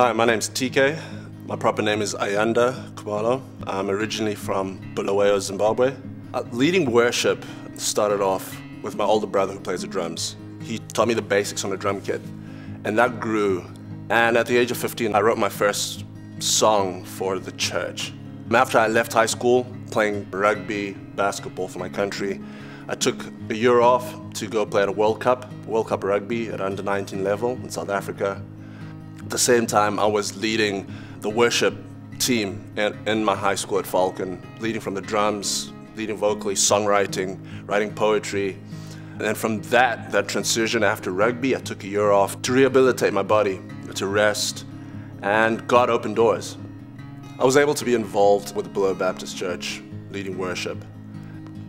Hi, my name's TK. My proper name is Ayanda Khumalo. I'm originally from Bulawayo, Zimbabwe. Leading worship started off with my older brother who plays the drums. He taught me the basics on a drum kit, and that grew. And at the age of 15, I wrote my first song for the church. After I left high school, playing rugby, basketball for my country, I took a year off to go play at a World Cup rugby at under 19 level in South Africa. At the same time, I was leading the worship team in my high school at Falcon, leading from the drums, leading vocally, songwriting, writing poetry. And then from that transition after rugby, I took a year off to rehabilitate my body, to rest, and God opened doors. I was able to be involved with the Bulawayo Baptist Church, leading worship.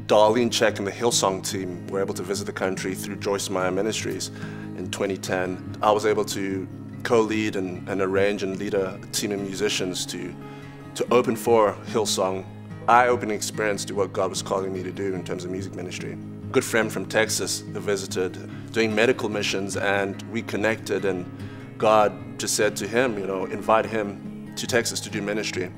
Darlene Check and the Hillsong team were able to visit the country through Joyce Meyer Ministries in 2010. I was able to co-lead and arrange and lead a team of musicians to open for Hillsong. Eye-opening experience to what God was calling me to do in terms of music ministry. A good friend from Texas who visited, doing medical missions, and we connected, and God just said to him, invite him to Texas to do ministry.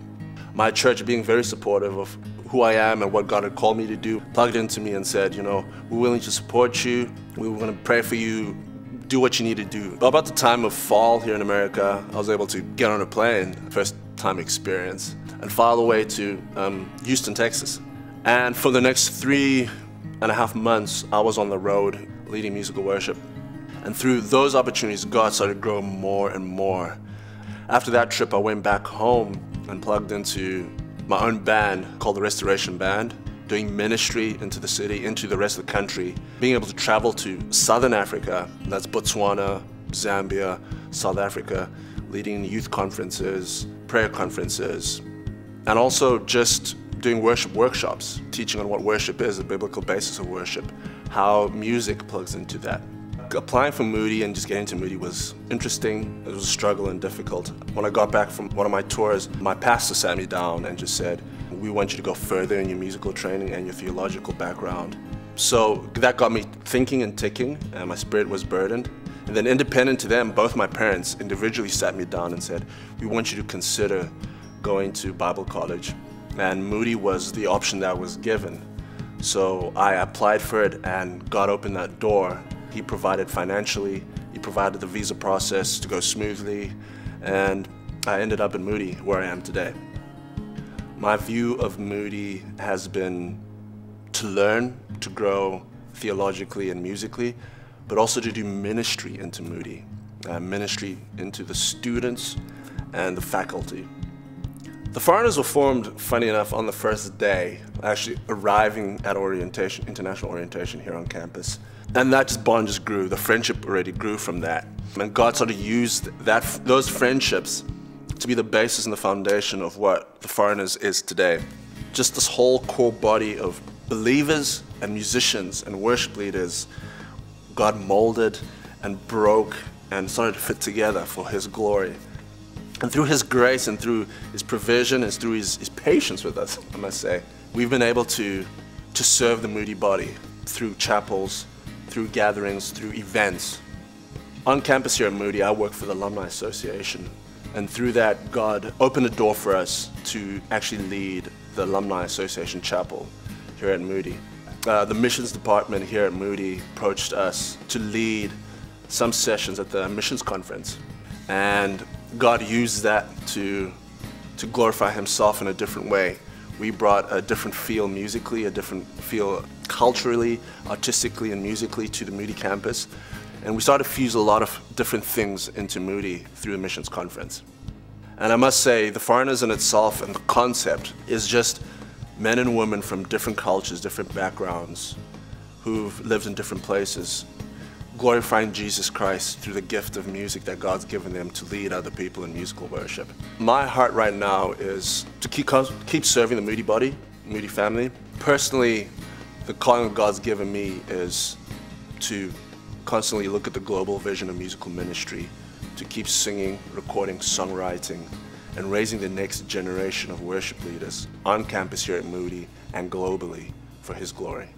My church, being very supportive of who I am and what God had called me to do, plugged into me and said, we're willing to support you, we were going to pray for you, do what you need to do. About the time of fall here in America, I was able to get on a plane, first time experience, and file away to Houston, Texas. And for the next 3.5 months, I was on the road leading musical worship. And through those opportunities, God started growing more and more. After that trip, I went back home and plugged into my own band called the Restoration Band, doing ministry into the city, into the rest of the country, being able to travel to Southern Africa, that's Botswana, Zambia, South Africa, leading youth conferences, prayer conferences, and also just doing worship workshops, teaching on what worship is, the biblical basis of worship, how music plugs into that. Applying for Moody and just getting to Moody was interesting. It was a struggle and difficult. When I got back from one of my tours, my pastor sat me down and just said, we want you to go further in your musical training and your theological background. So that got me thinking and ticking, and my spirit was burdened. And then independent to them, both my parents individually sat me down and said, we want you to consider going to Bible college. And Moody was the option that was given. So I applied for it, and God opened that door. He provided financially, he provided the visa process to go smoothly, and I ended up in Moody, where I am today. My view of Moody has been to learn, to grow theologically and musically, but also to do ministry into Moody, ministry into the students and the faculty. The Foreigners were formed, funny enough, on the first day, actually arriving at orientation, international orientation here on campus. And that bond just grew. The friendship already grew from that. And God sort of used those friendships to be the basis and the foundation of what the Foreigners is today. Just this whole core body of believers and musicians and worship leaders, God molded and broke and started to fit together for His glory. And through His grace and through His provision and through His patience with us, I must say, we've been able to serve the Moody body through chapels, through gatherings, through events. On campus here at Moody, I work for the Alumni Association. And through that, God opened a door for us to actually lead the Alumni Association chapel here at Moody. The missions department here at Moody approached us to lead some sessions at the missions conference. And God used that to glorify Himself in a different way. We brought a different feel musically, a different feel culturally, artistically, and musically to the Moody campus. And we started to fuse a lot of different things into Moody through the missions conference. And I must say, the Foreigners in itself and the concept is just men and women from different cultures, different backgrounds, who've lived in different places, glorifying Jesus Christ through the gift of music that God's given them to lead other people in musical worship. My heart right now is to keep serving the Moody body, Moody family. Personally, the calling that God's given me is to constantly look at the global vision of musical ministry, to keep singing, recording, songwriting, and raising the next generation of worship leaders on campus here at Moody and globally for His glory.